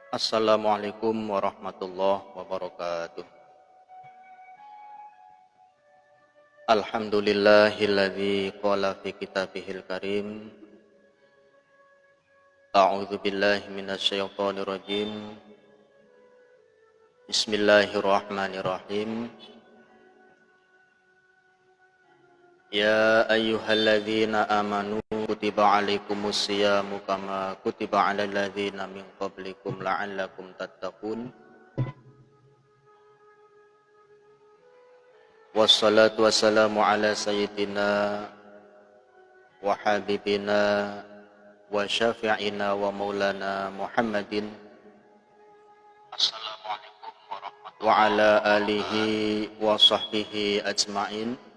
Assalamualaikum warahmatullahi wabarakatuh. Alhamdulillahilladzi qala fi kitabihil karim. A'udzu billahi minasyaitonir rajim. Bismillahirrahmanirrahim. Ya ayyuhalladzina amanu kutiba alaikumus syiyamu kama kutiba alal ladzina min qablikum la'allakum tattaqun. Wassalatu wassalamu ala sayyidina wa habibina wa syafi'ina wa maulana Muhammadin Assalamualaikum warahmatullahi wa ala alihi wa sahbihi ajma'in.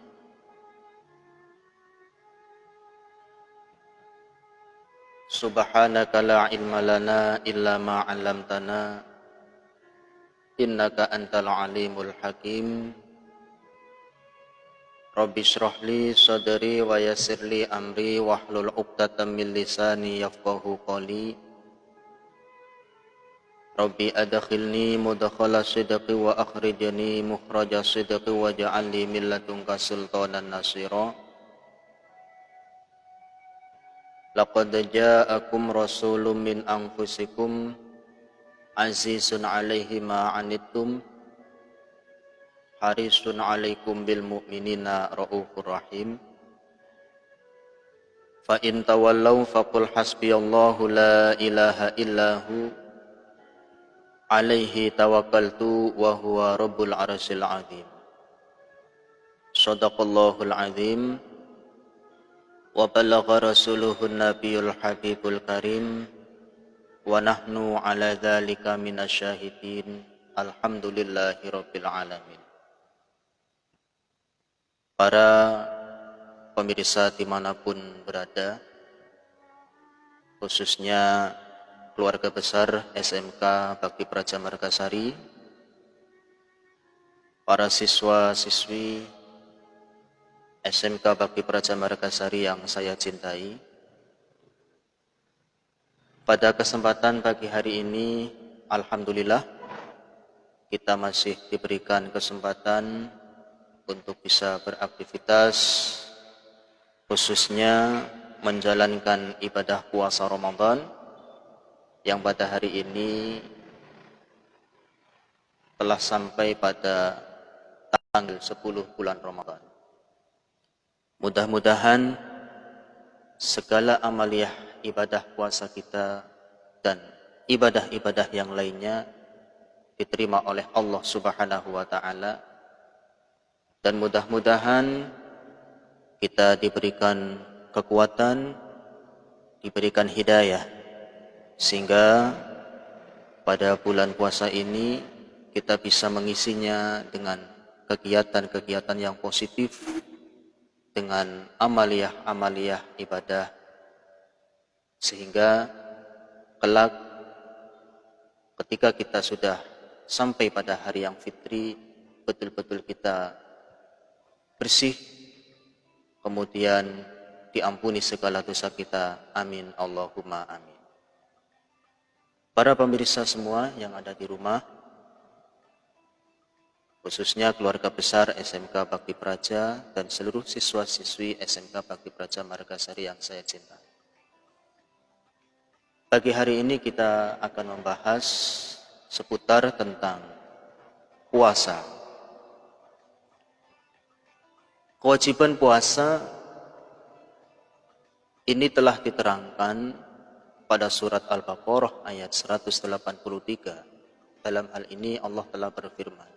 Subhanaka la ilma lana illa ma 'allamtana innaka antal alimul hakim. Rabbi shrah li sadri wa yassir li amri wahlul 'uqdatam min lisani yafqahu qawli. Rabbi adkhilni mudkhala sidqi wa akhrijni mukhraja sidqi waj'al li min ladunka sultanan nasira. Laqad ja'akum rasulun min anfusikum azizun 'alaihi ma 'anittum harisun 'alaikum bil mu'minina raufur rahim. Fa in tawallaw faqul hasbiyallahu la ilaha illahu alaihi tawakkaltu wa huwa rabbul arsyil azim. Shadaqallahul azim wa balagha rasuluhun nabiyul habibul karim wa nahnu ala dzalika minasyahidin. Alhamdulillahi rabbil alamin. Para pemirsa dimanapun berada, khususnya keluarga besar SMK Bakti Praja Margasari, para siswa-siswi SMK Bakti Praja Margasari yang saya cintai, pada kesempatan pagi hari ini, alhamdulillah, kita masih diberikan kesempatan untuk bisa beraktivitas, khususnya menjalankan ibadah puasa Ramadan yang pada hari ini telah sampai pada tanggal 10 bulan Ramadan. Mudah-mudahan segala amaliyah ibadah puasa kita dan ibadah-ibadah yang lainnya diterima oleh Allah Subhanahu wa ta'ala. Dan mudah-mudahan kita diberikan kekuatan, diberikan hidayah, sehingga pada bulan puasa ini kita bisa mengisinya dengan kegiatan-kegiatan yang positif, dengan amaliyah-amaliyah ibadah, sehingga kelak ketika kita sudah sampai pada hari yang fitri, betul-betul kita bersih, kemudian diampuni segala dosa kita. Amin Allahumma amin. Para pemirsa semua yang ada di rumah, khususnya keluarga besar SMK Bakti Praja dan seluruh siswa-siswi SMK Bakti Praja Margasari yang saya cintai. Pagi hari ini kita akan membahas seputar tentang puasa. Kewajiban puasa ini telah diterangkan pada surat Al-Baqarah ayat 183. Dalam hal ini Allah telah berfirman,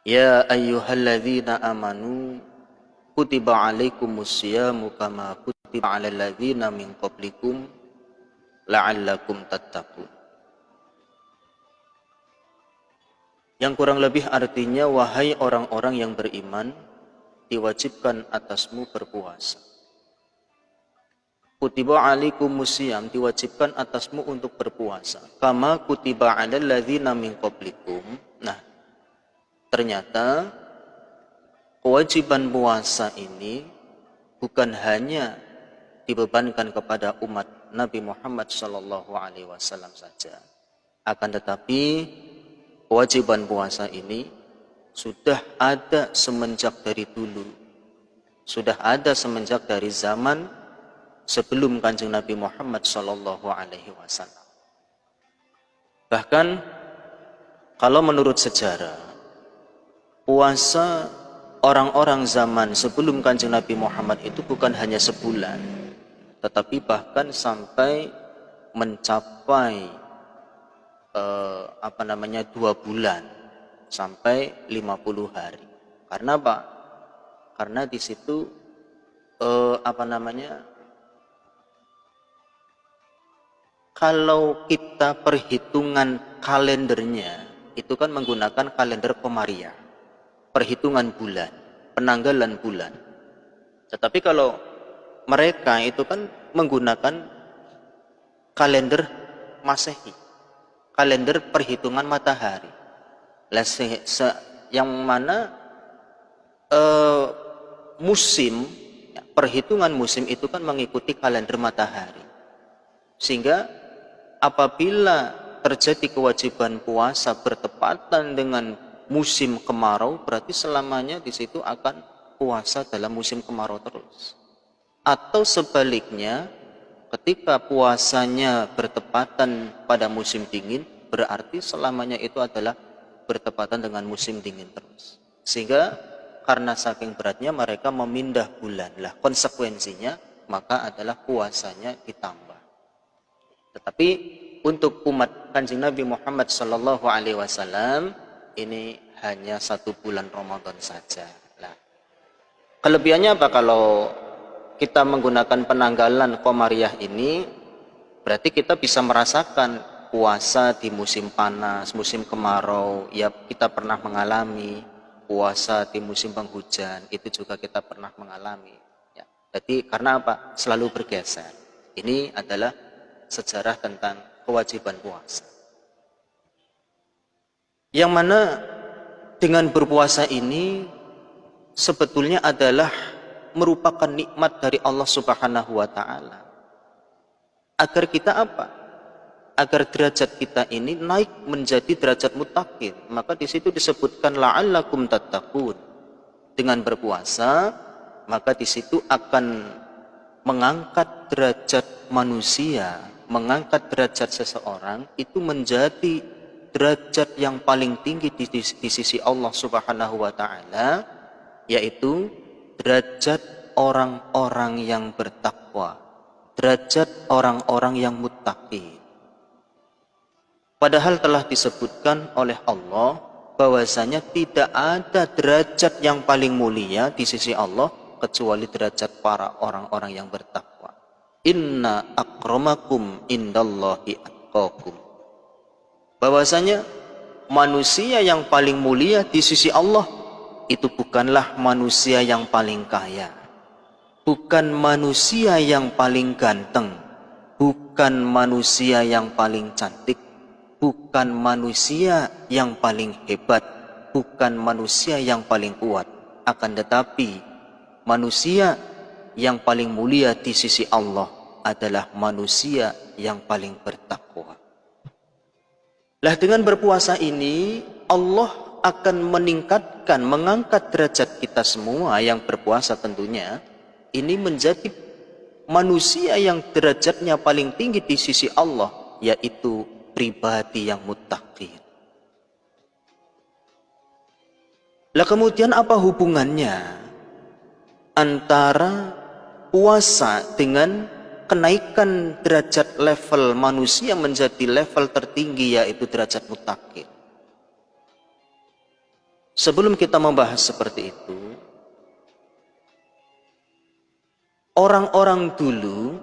Ya ayyuhalladzina amanu kutiba alaikumus syiyamu kama kutiba alal ladzina min qablikum la'allakum tattaqun. Yang kurang lebih artinya, wahai orang-orang yang beriman, diwajibkan atasmu berpuasa. Kutiba alaikumus syiyam, diwajibkan atasmu untuk berpuasa. Kama kutiba alal ladzina min qablikum. Nah, ternyata kewajiban puasa ini bukan hanya dibebankan kepada umat Nabi Muhammad SAW saja, Akan tetapi kewajiban puasa ini sudah ada semenjak dari dulu. Sudah ada semenjak dari zaman sebelum Kanjeng Nabi Muhammad SAW. Bahkan kalau menurut sejarah, puasa orang-orang zaman sebelum Kanjeng Nabi Muhammad itu bukan hanya sebulan, tetapi bahkan sampai mencapai 2 bulan sampai 50 hari. Karena apa? Karena di situ kalau kita perhitungan kalendernya itu kan menggunakan kalender Komariah, perhitungan bulan, penanggalan bulan. Tetapi kalau mereka itu kan menggunakan kalender Masehi, kalender perhitungan matahari. Yang mana musim, perhitungan musim itu kan mengikuti kalender matahari. Sehingga apabila terjadi kewajiban puasa bertepatan dengan musim kemarau, berarti selamanya di situ akan puasa dalam musim kemarau terus. Atau sebaliknya, ketika puasanya bertepatan pada musim dingin, berarti selamanya itu adalah bertepatan dengan musim dingin terus. Sehingga karena saking beratnya mereka memindah bulan. Lah konsekuensinya maka adalah puasanya ditambah. Tetapi untuk umat Kanjeng Nabi Muhammad SAW ini hanya 1 bulan Ramadan saja. Nah, kelebihannya apa kalau kita menggunakan penanggalan Komariah ini? Berarti kita bisa merasakan puasa di musim panas, musim kemarau, ya kita pernah mengalami. Puasa di musim penghujan, itu juga kita pernah mengalami. Ya. Jadi karena apa? Selalu bergeser. Ini adalah sejarah tentang kewajiban puasa. Yang mana dengan berpuasa ini sebetulnya adalah merupakan nikmat dari Allah Subhanahu wa taala. Agar kita apa? Agar derajat kita ini naik menjadi derajat muttaqin. Maka di situ disebutkan la'allakum tattaqun. Dengan berpuasa, maka di situ akan mengangkat derajat manusia, mengangkat derajat seseorang itu menjadi derajat yang paling tinggi di sisi Allah Subhanahu wa taala, yaitu derajat orang-orang yang bertakwa, derajat orang-orang yang muttaqin. Padahal telah disebutkan oleh Allah bahwasanya tidak ada derajat yang paling mulia di sisi Allah kecuali derajat para orang-orang yang bertakwa. Inna akramakum indallahi atqakum. Bahwasanya manusia yang paling mulia di sisi Allah itu bukanlah manusia yang paling kaya, bukan manusia yang paling ganteng, bukan manusia yang paling cantik, bukan manusia yang paling hebat, bukan manusia yang paling kuat, akan tetapi manusia yang paling mulia di sisi Allah adalah manusia yang paling bertakwa. Lah dengan berpuasa ini Allah akan meningkatkan, mengangkat derajat kita semua yang berpuasa tentunya, ini menjadi manusia yang derajatnya paling tinggi di sisi Allah, yaitu pribadi yang muttaqin. Lah kemudian apa hubungannya antara puasa dengan kenaikan derajat level manusia menjadi level tertinggi, yaitu derajat muttaqin? Sebelum kita membahas seperti itu, orang-orang dulu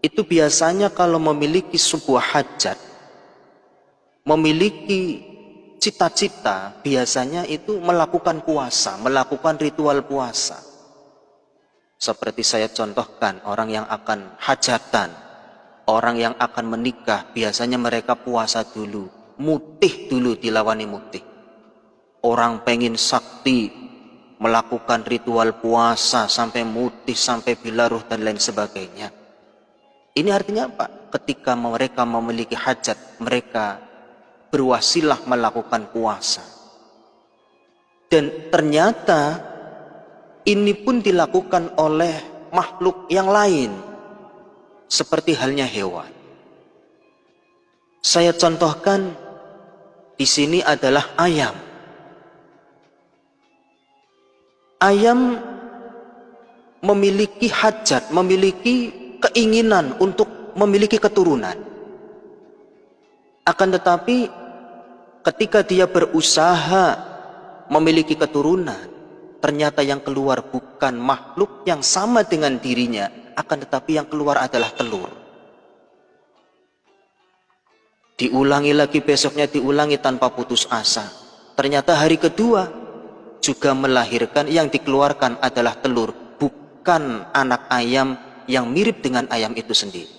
itu biasanya kalau memiliki sebuah hajat, memiliki cita-cita, biasanya itu melakukan puasa, melakukan ritual puasa. Seperti saya contohkan, orang yang akan hajatan, orang yang akan menikah, biasanya mereka puasa dulu, mutih dulu, dilawani mutih. Orang pengen sakti, melakukan ritual puasa sampai mutih, sampai bilaruh dan lain sebagainya. Ini artinya apa? Ketika mereka memiliki hajat, mereka berwasilah melakukan puasa. Dan ternyata ini pun dilakukan oleh makhluk yang lain, seperti halnya hewan. Saya contohkan di sini adalah ayam. Ayam memiliki hajat, memiliki keinginan untuk memiliki keturunan. Akan tetapi ketika dia berusaha memiliki keturunan, ternyata yang keluar bukan makhluk yang sama dengan dirinya, akan tetapi yang keluar adalah telur. Diulangi lagi, besoknya diulangi tanpa putus asa. Ternyata hari kedua juga melahirkan, yang dikeluarkan adalah telur, bukan anak ayam yang mirip dengan ayam itu sendiri.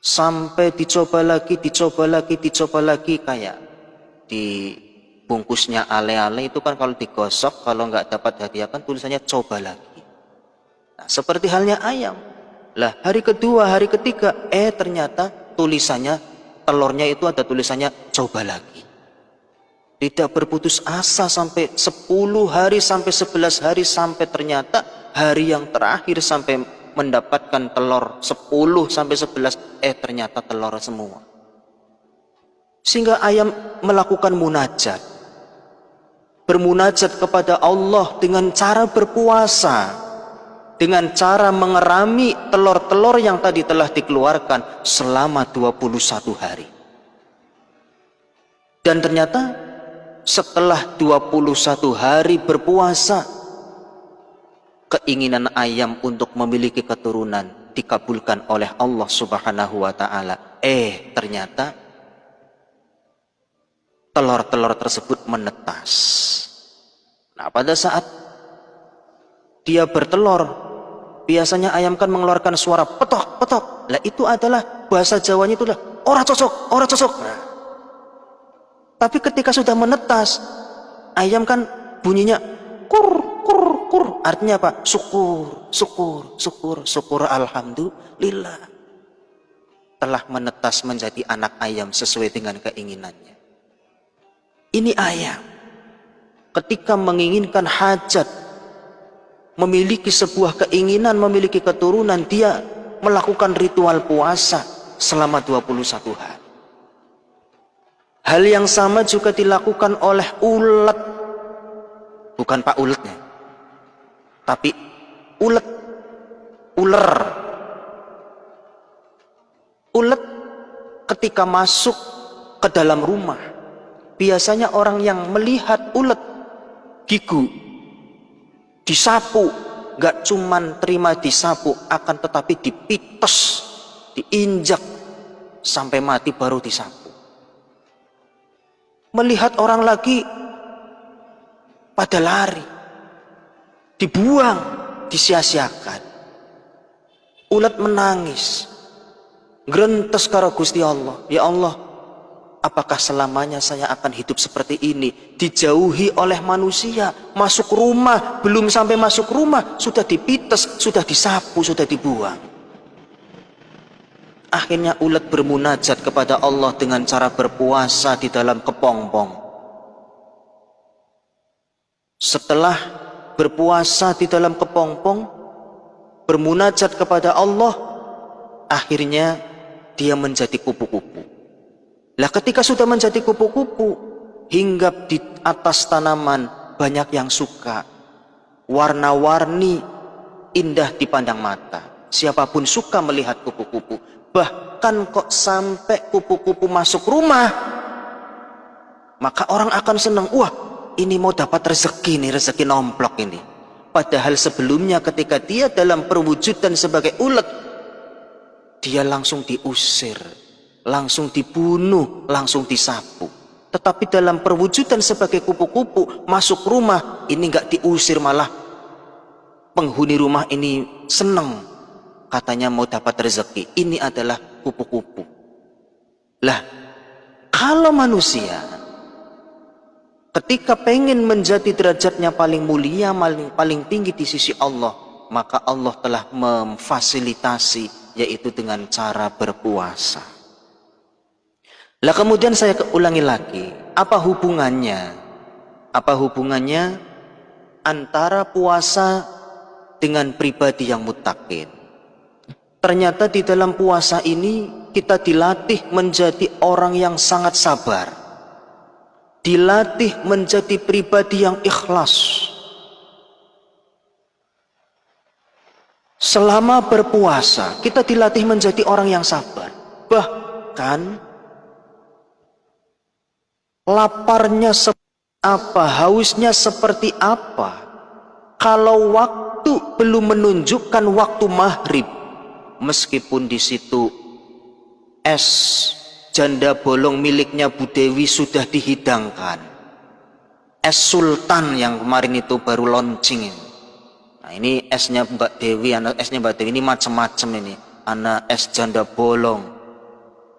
Sampai dicoba lagi, kayak di bungkusnya ale-ale itu kan kalau digosok, kalau nggak dapat hadiah kan tulisannya coba lagi. Nah, seperti halnya ayam. Lah hari kedua, hari ketiga, ternyata tulisannya, telurnya itu ada tulisannya coba lagi. Tidak berputus asa sampai 10 hari, sampai 11 hari, sampai ternyata hari yang terakhir sampai mendapatkan telur 10 sampai 11, ternyata telur semua. Sehingga ayam melakukan munajat, bermunajat kepada Allah dengan cara berpuasa, dengan cara mengerami telur-telur yang tadi telah dikeluarkan selama 21 hari. Dan ternyata setelah 21 hari berpuasa, keinginan ayam untuk memiliki keturunan dikabulkan oleh Allah Subhanahu wa ta'ala. Ternyata telur-telur tersebut menetas. Nah, pada saat dia bertelur, biasanya ayam kan mengeluarkan suara petok, petok. Lah itu adalah bahasa Jawanya, itu adalah ora cocok, ora cocok. Nah, tapi ketika sudah menetas, ayam kan bunyinya kur, kur, kur. Artinya apa? Syukur, syukur, syukur, syukur, alhamdulillah. Telah menetas menjadi anak ayam sesuai dengan keinginannya. Ini ayam. Ketika menginginkan hajat, memiliki sebuah keinginan, memiliki keturunan, dia melakukan ritual puasa selama 21 hari. Hal yang sama juga dilakukan oleh ulet. Bukan Pak Uletnya, tapi ulet, ular. Ulet ketika masuk ke dalam rumah, biasanya orang yang melihat ulet gigu, disapu, gak cuman terima disapu, akan tetapi dipites, diinjak sampai mati baru disapu. Melihat orang lagi pada lari, dibuang, disia-siakan. Ulet menangis, grentes karo Gusti Allah. Ya Allah, apakah selamanya saya akan hidup seperti ini? Dijauhi oleh manusia, masuk rumah, belum sampai masuk rumah, sudah dipites, sudah disapu, sudah dibuang. Akhirnya ulet bermunajat kepada Allah dengan cara berpuasa di dalam kepompong. Setelah berpuasa di dalam kepompong, bermunajat kepada Allah, akhirnya dia menjadi kupu-kupu. Lah ketika sudah menjadi kupu-kupu, hinggap di atas tanaman, banyak yang suka. Warna-warni, indah dipandang mata. Siapapun suka melihat kupu-kupu. Bahkan kok sampai kupu-kupu masuk rumah, maka orang akan senang. Wah, ini mau dapat rezeki nih, rezeki nomplok ini. Padahal sebelumnya ketika dia dalam perwujudan sebagai ulet, dia langsung diusir, langsung dibunuh, langsung disapu. Tetapi dalam perwujudan sebagai kupu-kupu, masuk rumah, ini gak diusir, malah penghuni rumah ini senang, katanya mau dapat rezeki. Ini adalah kupu-kupu. Lah, kalau manusia ketika pengen menjadi derajatnya paling mulia, paling tinggi di sisi Allah, maka Allah telah memfasilitasi, yaitu dengan cara berpuasa. Lah kemudian saya ulangi lagi, apa hubungannya? Apa hubungannya antara puasa dengan pribadi yang muttaqin? Ternyata di dalam puasa ini kita dilatih menjadi orang yang sangat sabar. Dilatih menjadi pribadi yang ikhlas. Selama berpuasa kita dilatih menjadi orang yang sabar. Bahkan laparnya seperti apa, hausnya seperti apa, kalau waktu belum menunjukkan waktu maghrib, meskipun di situ es janda bolong miliknya Bu Dewi sudah dihidangkan, es sultan yang kemarin itu baru launching ini. Nah ini esnya Mbak Dewi, anak esnya Mbak Dewi ini macam-macam ini, anak es janda bolong,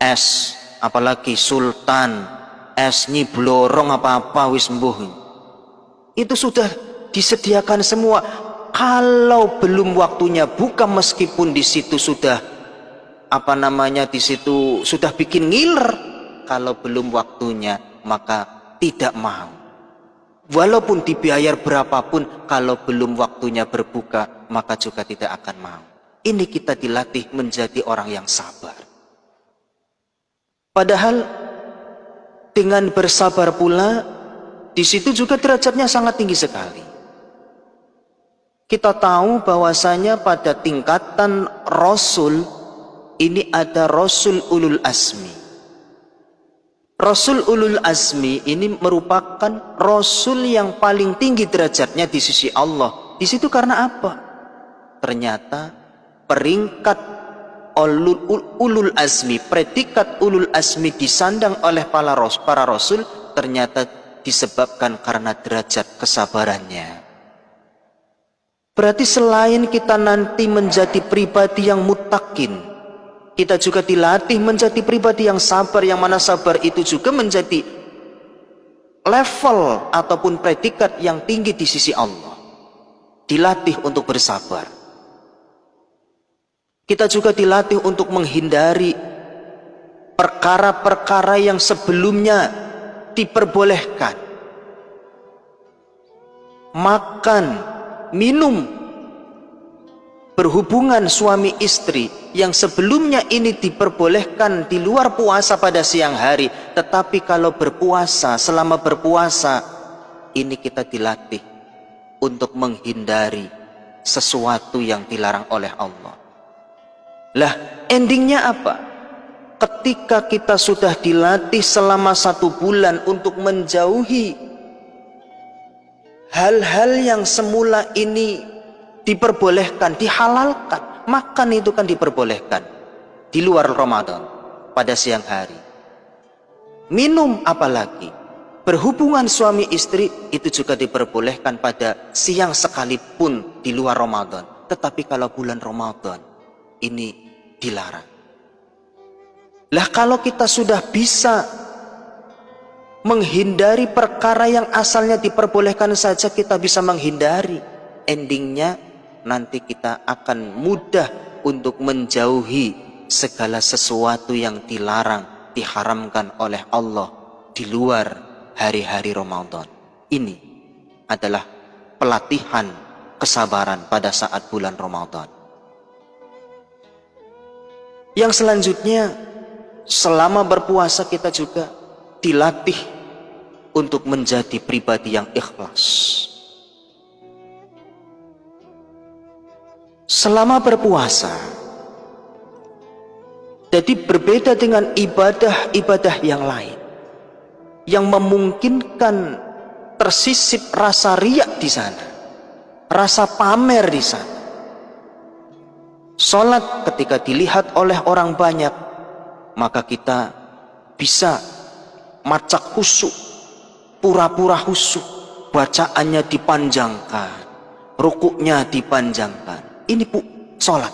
es apalagi sultan, es nyiblorong apa-apa wis mbuh. Itu sudah disediakan semua. Kalau belum waktunya buka, meskipun di situ sudah di situ sudah bikin ngiler, kalau belum waktunya maka tidak mau. Walaupun dibayar berapapun, kalau belum waktunya berbuka maka juga tidak akan mau. Ini kita dilatih menjadi orang yang sabar. Padahal dengan bersabar pula, di situ juga derajatnya sangat tinggi sekali. Kita tahu bahwasanya pada tingkatan Rasul ini ada Rasul Ulul Azmi. Rasul Ulul Azmi ini merupakan Rasul yang paling tinggi derajatnya di sisi Allah. Di situ karena apa? Ternyata peringkat Ulul Azmi, predikat Ulul Azmi disandang oleh para Rasul, ternyata disebabkan karena derajat kesabarannya. Berarti selain kita nanti menjadi pribadi yang muttaqin, kita juga dilatih menjadi pribadi yang sabar, yang mana sabar itu juga menjadi level ataupun predikat yang tinggi di sisi Allah. Dilatih untuk bersabar. Kita juga dilatih untuk menghindari perkara-perkara yang sebelumnya diperbolehkan. Makan, minum, berhubungan suami istri yang sebelumnya ini diperbolehkan di luar puasa pada siang hari, tetapi kalau berpuasa, selama berpuasa ini kita dilatih untuk menghindari sesuatu yang dilarang oleh Allah. Lah endingnya apa? Ketika kita sudah dilatih selama 1 bulan untuk menjauhi hal-hal yang semula ini diperbolehkan, dihalalkan. Makan itu kan diperbolehkan di luar Ramadan pada siang hari. Minum apalagi, berhubungan suami istri itu juga diperbolehkan pada siang sekalipun di luar Ramadan. Tetapi kalau bulan Ramadan ini dilarang. Lah kalau kita sudah bisa menghindari perkara yang asalnya diperbolehkan saja, kita bisa menghindari, endingnya nanti kita akan mudah untuk menjauhi segala sesuatu yang dilarang, diharamkan oleh Allah di luar hari-hari Ramadan. Ini adalah pelatihan kesabaran pada saat bulan Ramadan. Yang selanjutnya, selama berpuasa kita juga dilatih untuk menjadi pribadi yang ikhlas. Selama berpuasa, jadi berbeda dengan ibadah-ibadah yang lain yang memungkinkan tersisip rasa riak di sana, rasa pamer di sana. Salat ketika dilihat oleh orang banyak, maka kita bisa macak khusyuk, pura-pura khusyuk, bacaannya dipanjangkan, rukuknya dipanjangkan. Ini salat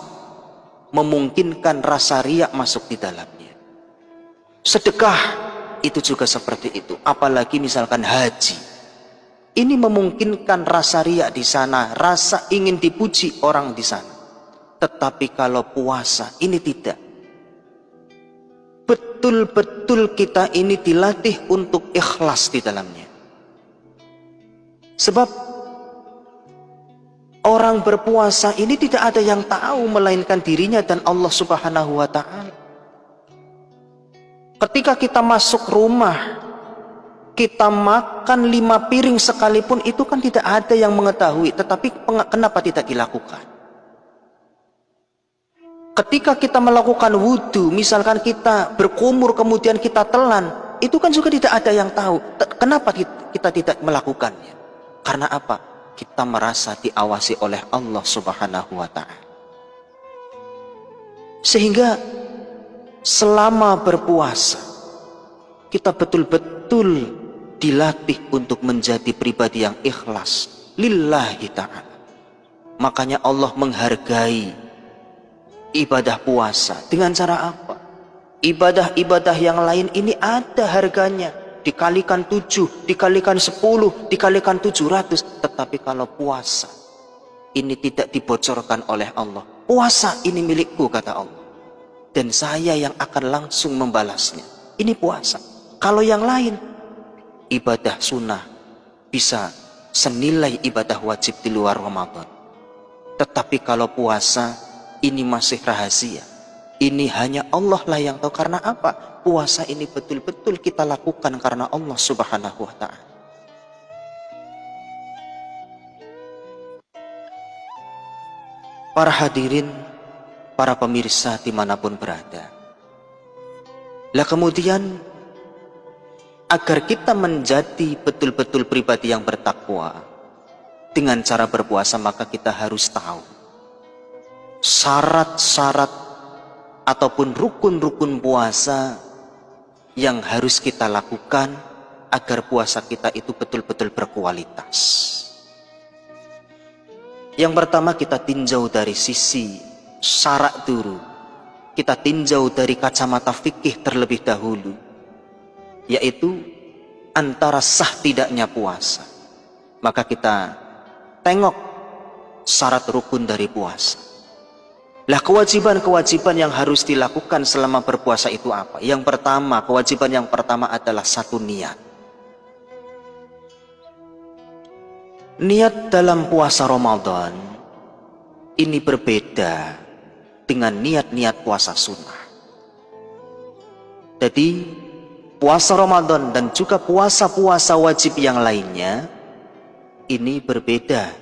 memungkinkan rasa riak masuk di dalamnya. Sedekah itu juga seperti itu, apalagi misalkan haji. Ini memungkinkan rasa riak di sana, rasa ingin dipuji orang di sana. Tetapi kalau puasa ini tidak. betul-betul kita ini dilatih untuk ikhlas di dalamnya. Sebab orang berpuasa ini tidak ada yang tahu melainkan dirinya dan Allah Subhanahu wa Ta'ala. Ketika kita masuk rumah, kita makan 5 piring sekalipun, itu kan tidak ada yang mengetahui. Tetapi kenapa tidak dilakukan? Ketika kita melakukan wudhu, misalkan kita berkumur kemudian kita telan, itu kan juga tidak ada yang tahu. Kenapa kita tidak melakukannya? Karena apa? Kita merasa diawasi oleh Allah Subhanahu wa Ta'ala. Sehingga selama berpuasa, kita betul-betul dilatih untuk menjadi pribadi yang ikhlas lillahi ta'ala. Makanya Allah menghargai ibadah puasa. Dengan cara apa? Ibadah-ibadah yang lain ini ada harganya, dikalikan 7, dikalikan 10, dikalikan 700. Tetapi kalau puasa ini tidak dibocorkan oleh Allah, puasa ini milikku kata Allah, dan saya yang akan langsung membalasnya. Ini puasa. Kalau yang lain, ibadah sunnah bisa senilai ibadah wajib di luar Ramadan. Tetapi kalau puasa ini masih rahasia. Ini hanya Allah lah yang tahu. Karena apa? Puasa ini betul-betul kita lakukan karena Allah Subhanahu wa Ta'ala. Para hadirin, para pemirsa dimanapun berada. Lah kemudian, agar kita menjadi betul-betul pribadi yang bertakwa dengan cara berpuasa, maka kita harus tahu syarat-syarat ataupun rukun-rukun puasa yang harus kita lakukan agar puasa kita itu betul-betul berkualitas. Yang pertama, kita tinjau dari sisi syarak dulu. Kita tinjau dari kacamata fikih terlebih dahulu, yaitu antara sah tidaknya puasa. Maka kita tengok syarat rukun dari puasa. Lah kewajiban-kewajiban yang harus dilakukan selama berpuasa itu apa? Yang pertama, kewajiban yang pertama adalah satu niat. Niat dalam puasa Ramadan ini berbeda dengan niat-niat puasa sunnah. Jadi puasa Ramadan dan juga puasa-puasa wajib yang lainnya ini berbeda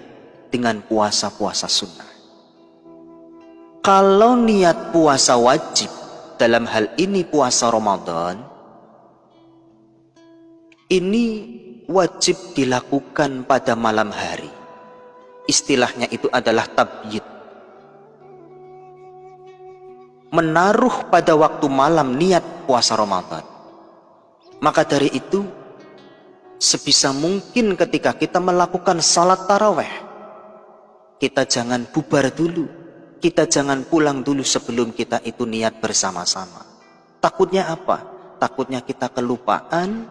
dengan puasa-puasa sunnah. Kalau niat puasa wajib, dalam hal ini puasa Ramadan, ini wajib dilakukan pada malam hari. Istilahnya itu adalah tabyid. Menaruh pada waktu malam niat puasa Ramadan. Maka dari itu, sebisa mungkin ketika kita melakukan salat taraweh, kita jangan bubar dulu. Kita jangan pulang dulu sebelum kita itu niat bersama-sama. Takutnya apa? Takutnya kita kelupaan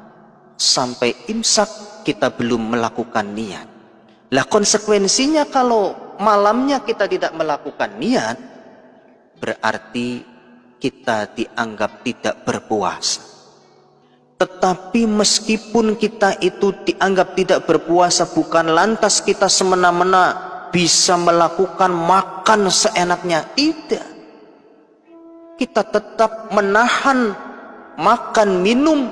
sampai imsak kita belum melakukan niat. Lah konsekuensinya kalau malamnya kita tidak melakukan niat, berarti kita dianggap tidak berpuasa. Tetapi meskipun kita itu dianggap tidak berpuasa, bukan lantas kita semena-mena bisa melakukan makan seenaknya. Tidak. Kita tetap menahan makan, minum,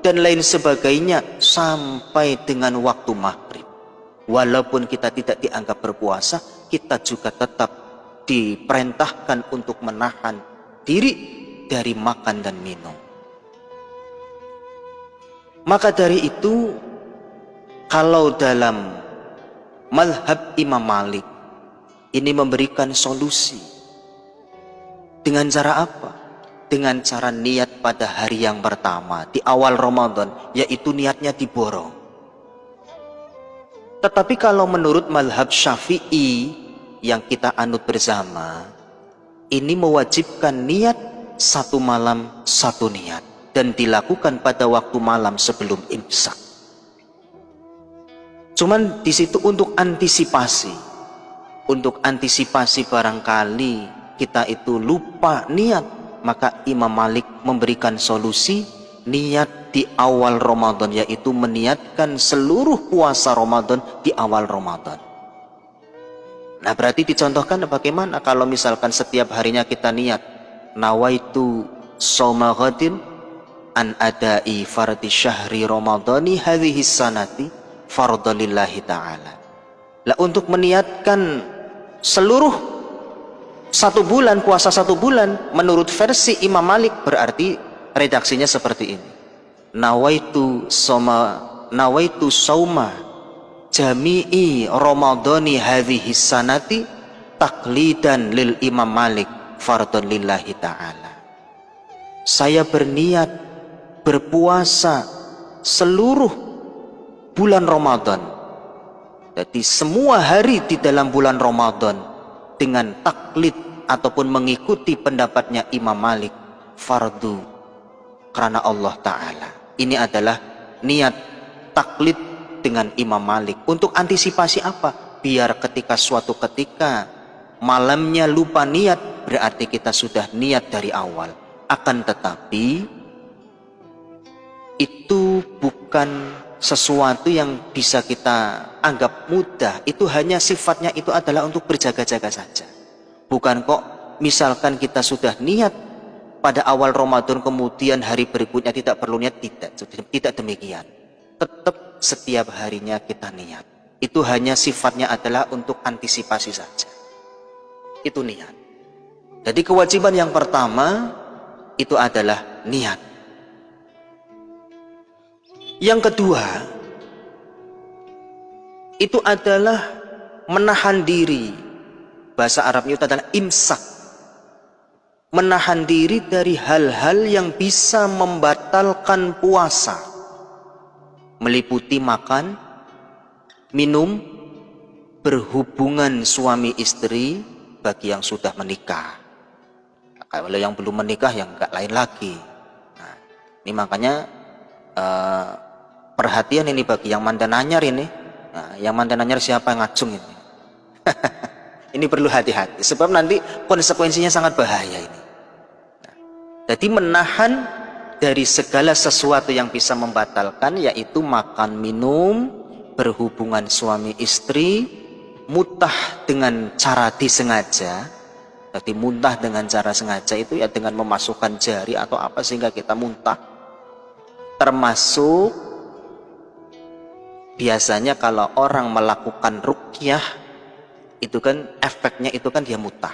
dan lain sebagainya sampai dengan waktu maghrib. Walaupun kita tidak dianggap berpuasa, kita juga tetap diperintahkan untuk menahan diri dari makan dan minum. Maka dari itu, kalau dalam mazhab Imam Malik ini memberikan solusi. Dengan cara apa? Dengan cara niat pada hari yang pertama di awal Ramadan, yaitu niatnya diborong. Tetapi kalau menurut mazhab Syafi'i yang kita anut bersama, ini mewajibkan niat satu malam satu niat dan dilakukan pada waktu malam sebelum imsak. Cuman di situ untuk antisipasi barangkali kita itu lupa niat Maka Imam Malik memberikan solusi niat di awal Ramadan, yaitu meniatkan seluruh puasa Ramadan di awal Ramadan. Nah, berarti dicontohkan bagaimana kalau misalkan setiap harinya kita niat nawaitu shauma ghadin an adai fardhi syahri ramadhani hadhihi sanati fardhalillahi ta'ala. Lah, untuk meniatkan seluruh satu bulan, puasa satu bulan, menurut versi Imam Malik berarti redaksinya seperti ini: nawaitu sauma jami'i ramadhani hadhihi sanati taklidan lil Imam Malik fardhon lillahi ta'ala. Saya berniat berpuasa seluruh bulan Ramadan, jadi semua hari di dalam bulan Ramadan, dengan taklid ataupun mengikuti pendapatnya Imam Malik, fardu karena Allah Ta'ala. Ini adalah niat taklid dengan Imam Malik. Untuk antisipasi apa? Biar ketika suatu ketika malamnya lupa niat, berarti kita sudah niat dari awal. Akan tetapi itu bukan sesuatu yang bisa kita anggap mudah. Itu hanya sifatnya itu adalah untuk berjaga-jaga saja. Bukan kok misalkan kita sudah niat pada awal Ramadan kemudian hari berikutnya tidak perlu niat, tidak demikian. Tetap setiap harinya kita niat. Itu hanya sifatnya adalah untuk antisipasi saja. Itu niat. Jadi kewajiban yang pertama itu adalah niat. Yang kedua itu adalah menahan diri. Bahasa Arabnya itu adalah imsak. Menahan diri dari hal-hal yang bisa membatalkan puasa, meliputi makan, minum, berhubungan suami istri bagi yang sudah menikah. Kalau yang belum menikah yang enggak lain lagi. Nah, ini makanya perhatian ini bagi yang mandan anyar ini. Nah, yang mandan anyar siapa yang ngacung ini? Ini perlu hati-hati sebab nanti konsekuensinya sangat bahaya ini. Nah, jadi menahan dari segala sesuatu yang bisa membatalkan, yaitu makan, minum, berhubungan suami istri, mutah dengan cara disengaja. Jadi muntah dengan cara sengaja itu ya dengan memasukkan jari atau apa sehingga kita muntah. Termasuk biasanya kalau orang melakukan ruqyah itu kan efeknya itu kan dia mutah.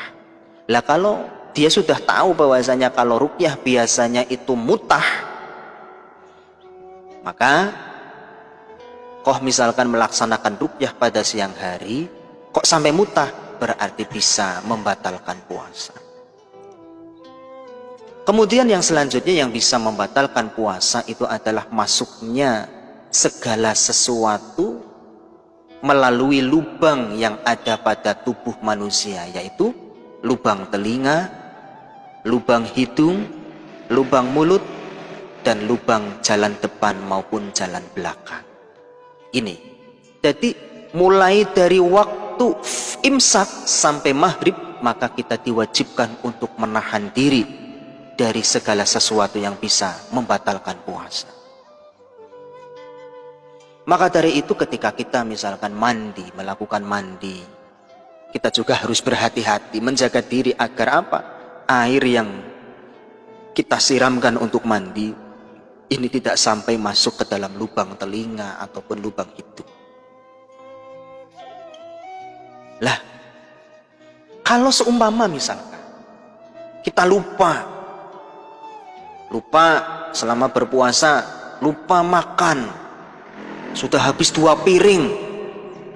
Lah kalau dia sudah tahu bahwasanya kalau ruqyah biasanya itu mutah, maka kok misalkan melaksanakan ruqyah pada siang hari kok sampai mutah, berarti bisa membatalkan puasa. Kemudian yang selanjutnya yang bisa membatalkan puasa itu adalah masuknya segala sesuatu melalui lubang yang ada pada tubuh manusia, yaitu lubang telinga, lubang hidung, lubang mulut, dan lubang jalan depan maupun jalan belakang. Ini. Jadi mulai dari waktu imsak sampai maghrib, maka kita diwajibkan untuk menahan diri dari segala sesuatu yang bisa membatalkan puasa. Maka dari itu ketika kita misalkan mandi, melakukan mandi, kita juga harus berhati-hati menjaga diri agar apa? Air yang kita siramkan untuk mandi ini tidak sampai masuk ke dalam lubang telinga ataupun lubang hidung. Lah, kalau seumpama misalkan kita lupa selama berpuasa, lupa makan, sudah habis 2 piring,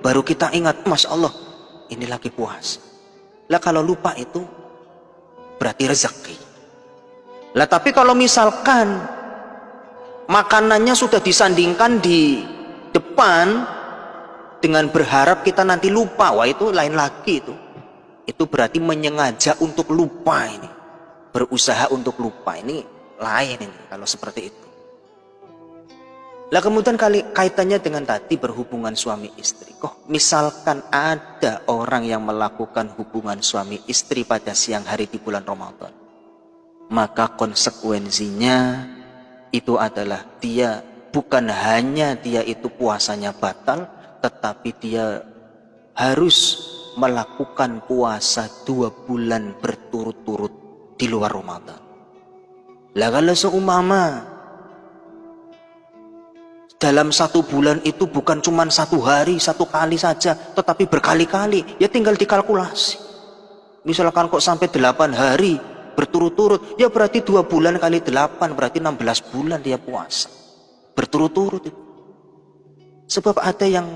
baru kita ingat, Masya Allah, ini lagi puasa. Lah kalau lupa itu berarti rezeki. Lah tapi kalau misalkan makanannya sudah disandingkan di depan dengan berharap kita nanti lupa, wah itu lain lagi itu. Itu berarti menyengaja untuk lupa ini. Berusaha untuk lupa, ini lain ini kalau seperti itu. Lah kemudian kaitannya dengan tadi berhubungan suami istri. Kok misalkan ada orang yang melakukan hubungan suami istri pada siang hari di bulan Ramadan, maka konsekuensinya itu adalah dia bukan hanya dia itu puasanya batal, tetapi dia harus melakukan puasa 2 bulan berturut-turut di luar Ramadan. Lah kalau seumpama dalam 1 bulan itu bukan cuma 1 hari, 1 kali saja, tetapi berkali-kali, ya tinggal dikalkulasi. Misalkan kok sampai 8 hari berturut-turut, ya berarti 2 bulan kali 8, berarti 16 bulan dia puasa. Berturut-turut itu. Sebab ada yang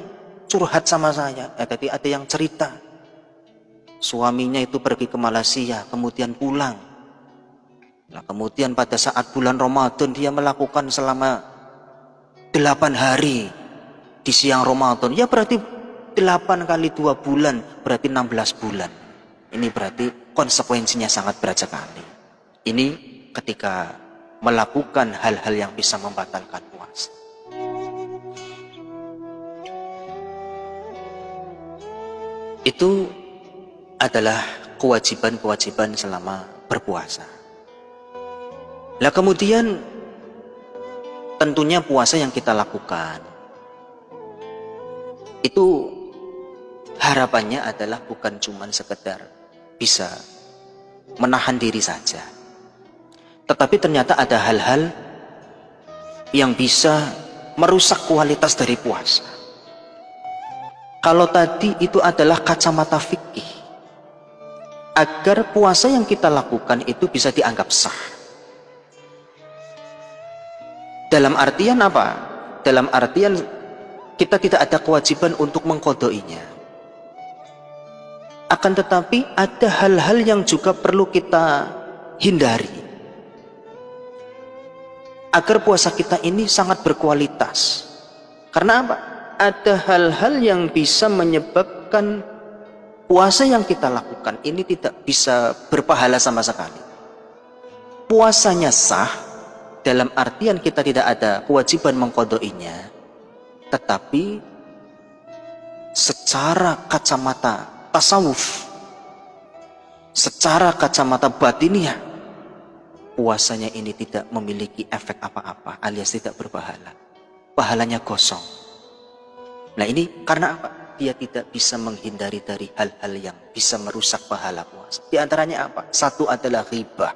curhat sama saya, tadi ada yang cerita. Suaminya itu pergi ke Malaysia, kemudian pulang. Nah, kemudian pada saat bulan Ramadan dia melakukan selama 8 hari di siang Ramadan, ya berarti 8 kali 2 bulan berarti 16 bulan. Ini berarti konsekuensinya sangat berat sekali. Ini ketika melakukan hal-hal yang bisa membatalkan puasa. Itu adalah kewajiban-kewajiban selama berpuasa. Lah kemudian tentunya puasa yang kita lakukan itu harapannya adalah bukan cuma sekedar bisa menahan diri saja, tetapi ternyata ada hal-hal yang bisa merusak kualitas dari puasa. Kalau tadi itu adalah kacamata fikih, agar puasa yang kita lakukan itu bisa dianggap sah. Dalam artian apa? Dalam artian kita tidak ada kewajiban untuk mengqadainya. Akan tetapi ada hal-hal yang juga perlu kita hindari agar puasa kita ini sangat berkualitas. Karena apa? Ada hal-hal yang bisa menyebabkan puasa yang kita lakukan ini tidak bisa berpahala sama sekali. Puasanya sah dalam artian kita tidak ada kewajiban mengqadainya, tetapi secara kacamata tasawuf, secara kacamata batiniah, puasanya ini tidak memiliki efek apa-apa alias tidak berpahala, pahalanya kosong. Nah ini karena apa? Dia tidak bisa menghindari dari hal-hal yang bisa merusak pahala puasa. Di antaranya apa? Satu adalah ghibah,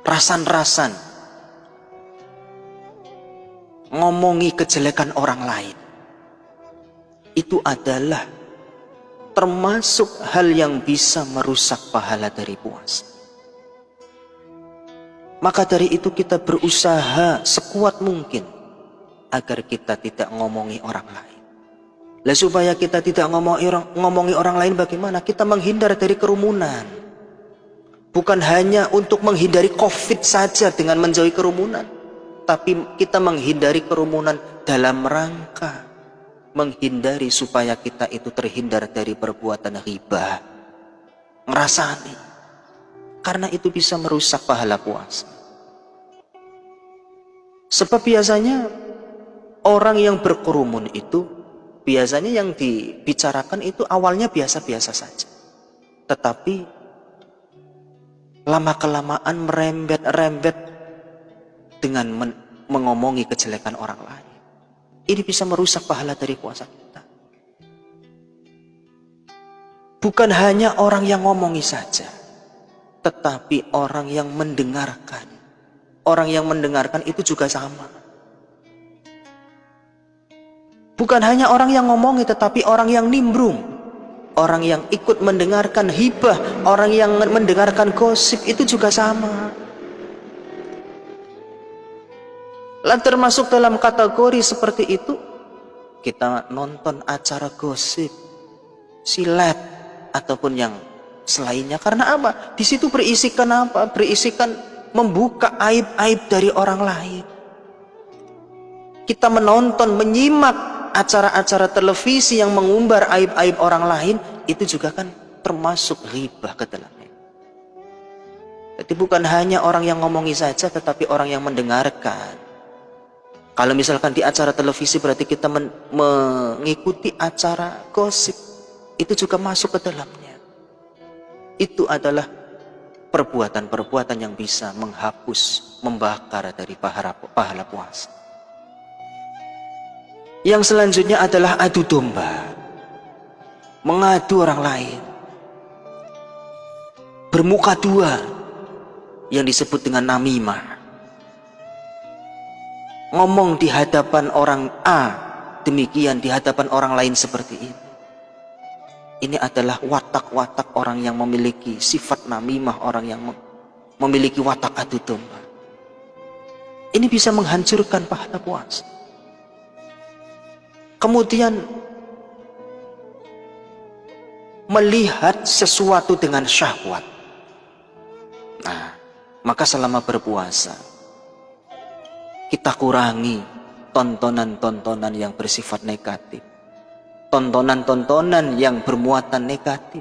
rasan-rasan, ngomongi kejelekan orang lain. Itu adalah termasuk hal yang bisa merusak pahala dari puasa. Maka dari itu kita berusaha sekuat mungkin agar kita tidak ngomongi orang lain. Lah supaya kita tidak ngomongi orang lain, bagaimana? Kita menghindar dari kerumunan. Bukan hanya untuk menghindari COVID saja dengan menjauhi kerumunan, tapi kita menghindari kerumunan dalam rangka menghindari supaya kita itu terhindar dari perbuatan ghibah, ngerasani. Karena itu bisa merusak pahala puasa. Sebab biasanya orang yang berkerumun itu, biasanya yang dibicarakan itu awalnya biasa-biasa saja. Tetapi lama-kelamaan merembet-rembet dengan mengomongi kejelekan orang lain. Ini bisa merusak pahala dari puasa kita. Bukan hanya orang yang ngomongi saja, tetapi orang yang mendengarkan. Orang yang mendengarkan itu juga sama. Bukan hanya orang yang ngomongi, tetapi orang yang nimbrung. Orang yang ikut mendengarkan hibah, orang yang mendengarkan gosip itu juga sama. Lalu termasuk dalam kategori seperti itu, kita nonton acara gosip, silet, ataupun yang selainnya. Karena apa? Di situ berisikan apa? Berisikan membuka aib-aib dari orang lain. Kita menonton, menyimak acara-acara televisi yang mengumbar aib-aib orang lain, itu juga kan termasuk ghibah ke dalamnya. Jadi bukan hanya orang yang ngomongi saja, tetapi orang yang mendengarkan. Kalau misalkan di acara televisi berarti kita mengikuti acara gosip, itu juga masuk ke dalamnya. Itu adalah perbuatan-perbuatan yang bisa menghapus, membakar dari pahala puasa. Yang selanjutnya adalah adu domba, mengadu orang lain, bermuka dua, yang disebut dengan namimah. Ngomong di hadapan orang A demikian, di hadapan orang lain seperti ini. Ini adalah watak-watak orang yang memiliki sifat namimah, orang yang memiliki watak adu domba. Ini bisa menghancurkan pahala puasa. Kemudian melihat sesuatu dengan syahwat. Nah, maka selama berpuasa kita kurangi tontonan-tontonan yang bersifat negatif, tontonan-tontonan yang bermuatan negatif.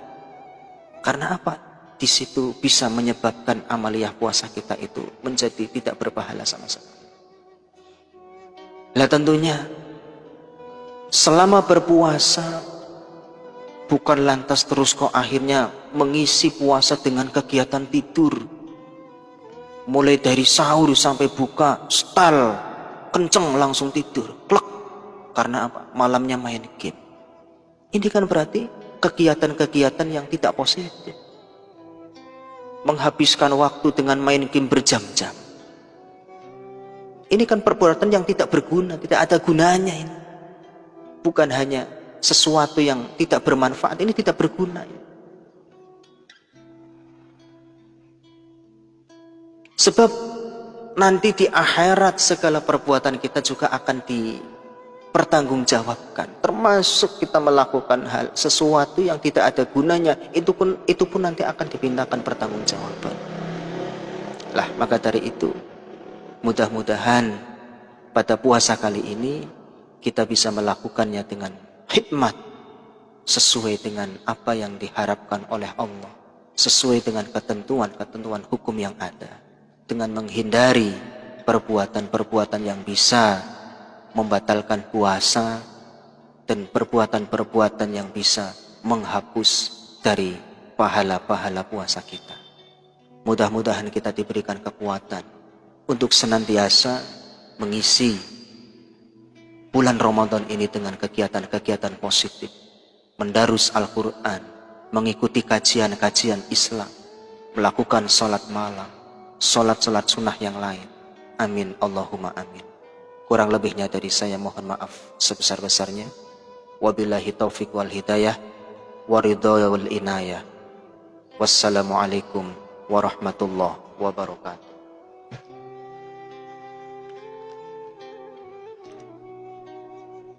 Karena apa? Di situ bisa menyebabkan amaliyah puasa kita itu menjadi tidak berpahala sama sekali. Lah tentunya selama berpuasa bukan lantas terus kok akhirnya mengisi puasa dengan kegiatan tidur. Mulai dari sahur sampai buka, style, kenceng langsung tidur, klek. Karena apa? Malamnya main game. Ini kan berarti kegiatan-kegiatan yang tidak positif. Menghabiskan waktu dengan main game berjam-jam. Ini kan perbuatan yang tidak berguna, tidak ada gunanya ini. Bukan hanya sesuatu yang tidak bermanfaat, ini tidak berguna. Sebab nanti di akhirat segala perbuatan kita juga akan dipertanggungjawabkan. Termasuk kita melakukan hal sesuatu yang tidak ada gunanya, itu pun nanti akan dipindahkan pertanggungjawaban. Lah, maka dari itu mudah-mudahan pada puasa kali ini kita bisa melakukannya dengan hikmat, sesuai dengan apa yang diharapkan oleh Allah, sesuai dengan ketentuan-ketentuan hukum yang ada, dengan menghindari perbuatan-perbuatan yang bisa membatalkan puasa dan perbuatan-perbuatan yang bisa menghapus dari pahala-pahala puasa kita. Mudah-mudahan kita diberikan kekuatan untuk senantiasa mengisi bulan Ramadan ini dengan kegiatan-kegiatan positif, mendarus Al-Quran, mengikuti kajian-kajian Islam, melakukan sholat malam, sholat-sholat sunnah yang lain. Amin, Allahumma amin. Kurang lebihnya dari saya mohon maaf sebesar-besarnya. Wabillahi taufiq wal hidayah, waridha wal inayah. Wassalamualaikum warahmatullahi wabarakatuh.